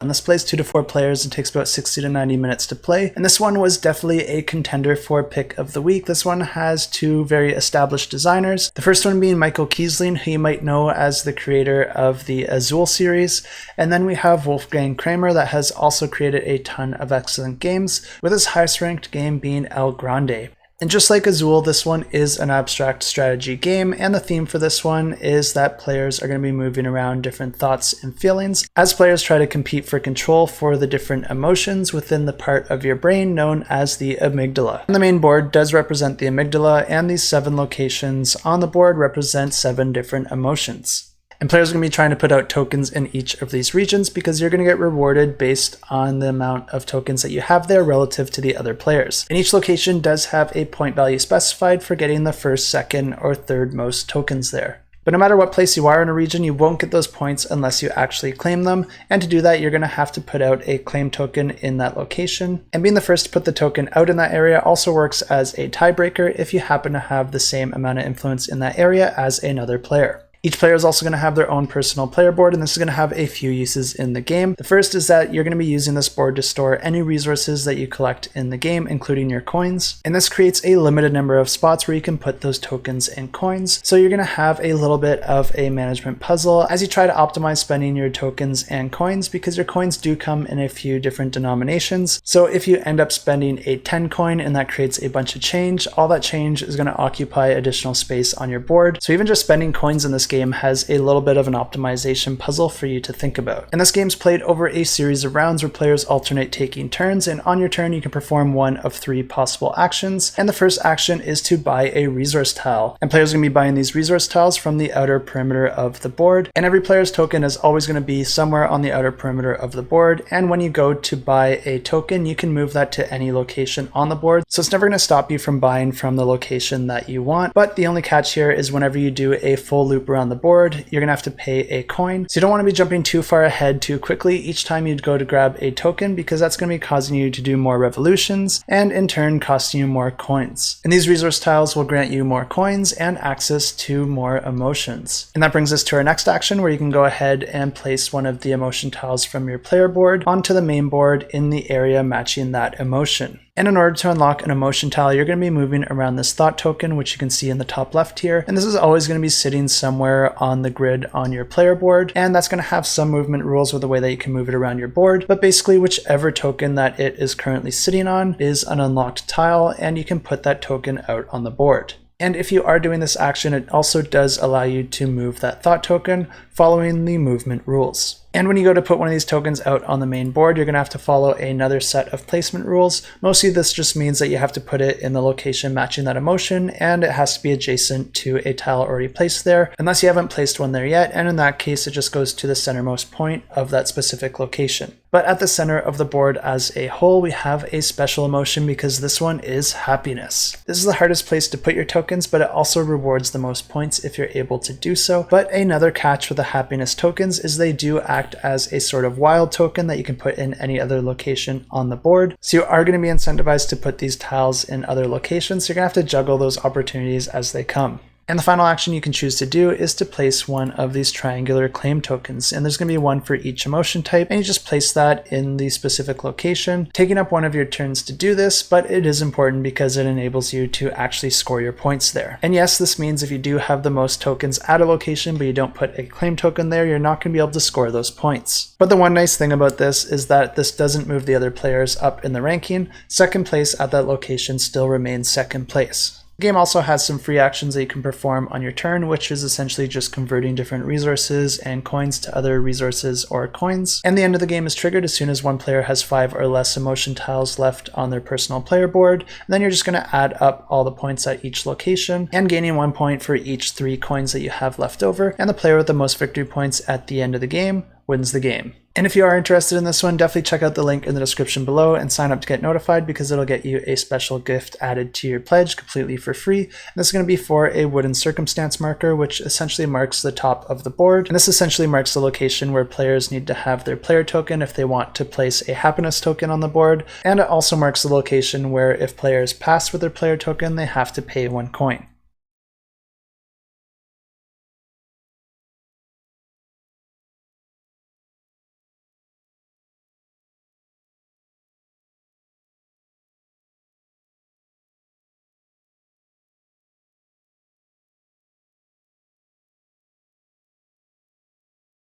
And this plays 2 to 4 players and takes about 60 to 90 minutes to play. And this one was definitely a contender for pick of the week. This one has 2 very established designers. The first one being Michael Kiesling, who you might know as the creator of the Azul series. And then we have Wolfgang Kramer, that has also created a ton of excellent games, with his highest ranked game being El Grande. And just like Azul, this one is an abstract strategy game, and the theme for this one is that players are going to be moving around different thoughts and feelings as players try to compete for control for the different emotions within the part of your brain known as the amygdala. And the main board does represent the amygdala, and these 7 locations on the board represent 7 different emotions. And players are going to be trying to put out tokens in each of these regions because you're going to get rewarded based on the amount of tokens that you have there relative to the other players. And each location does have a point value specified for getting the first, second, or third most tokens there. But no matter what place you are in a region, you won't get those points unless you actually claim them. And to do that, you're going to have to put out a claim token in that location. And being the first to put the token out in that area also works as a tiebreaker if you happen to have the same amount of influence in that area as another player. Each player is also going to have their own personal player board, and this is going to have a few uses in the game. The first is that you're going to be using this board to store any resources that you collect in the game, including your coins. And this creates a limited number of spots where you can put those tokens and coins. So you're going to have a little bit of a management puzzle as you try to optimize spending your tokens and coins, because your coins do come in a few different denominations. So if you end up spending a 10 coin and that creates a bunch of change, all that change is going to occupy additional space on your board. So even just spending coins in this game has a little bit of an optimization puzzle for you to think about. And this game's played over a series of rounds where players alternate taking turns, and on your turn you can perform one of 3 possible actions. And the first action is to buy a resource tile. And players are going to be buying these resource tiles from the outer perimeter of the board. And every player's token is always going to be somewhere on the outer perimeter of the board. And when you go to buy a token, you can move that to any location on the board. So it's never going to stop you from buying from the location that you want. But the only catch here is whenever you do a full loop around the board, you're gonna have to pay a coin. So you don't want to be jumping too far ahead too quickly each time you go to grab a token, because that's going to be causing you to do more revolutions and in turn costing you more coins. And these resource tiles will grant you more coins and access to more emotions. And that brings us to our next action, where you can go ahead and place one of the emotion tiles from your player board onto the main board in the area matching that emotion. And in order to unlock an emotion tile, you're going to be moving around this thought token, which you can see in the top left here. And this is always going to be sitting somewhere on the grid on your player board. And that's going to have some movement rules with the way that you can move it around your board. But basically, whichever token that it is currently sitting on is an unlocked tile, and you can put that token out on the board. And if you are doing this action, it also does allow you to move that thought token following the movement rules. And when you go to put one of these tokens out on the main board, you're going to have to follow another set of placement rules. Mostly this just means that you have to put it in the location matching that emotion, and it has to be adjacent to a tile already placed there, unless you haven't placed one there yet, and in that case it just goes to the centermost point of that specific location. But at the center of the board as a whole, we have a special emotion, because this one is happiness. This is the hardest place to put your tokens, but it also rewards the most points if you're able to do so. But another catch with the happiness tokens is they do act as a sort of wild token that you can put in any other location on the board. So you are going to be incentivized to put these tiles in other locations, so you're going to have to juggle those opportunities as they come. And the final action you can choose to do is to place one of these triangular claim tokens. And there's going to be one for each emotion type, and you just place that in the specific location, taking up one of your turns to do this, but it is important because it enables you to actually score your points there. And yes, this means if you do have the most tokens at a location, but you don't put a claim token there, you're not going to be able to score those points. But the one nice thing about this is that this doesn't move the other players up in the ranking. Second place at that location still remains second place. The game also has some free actions that you can perform on your turn, which is essentially just converting different resources and coins to other resources or coins. And the end of the game is triggered as soon as one player has 5 or less emotion tiles left on their personal player board. And then you're just going to add up all the points at each location and gaining 1 point for each 3 coins that you have left over. And the player with the most victory points at the end of the game wins the game. And if you are interested in this one, definitely check out the link in the description below and sign up to get notified, because it'll get you a special gift added to your pledge completely for free. And this is going to be for a wooden circumstance marker, which essentially marks the top of the board. And this essentially marks the location where players need to have their player token if they want to place a happiness token on the board. And it also marks the location where if players pass with their player token, they have to pay 1 coin.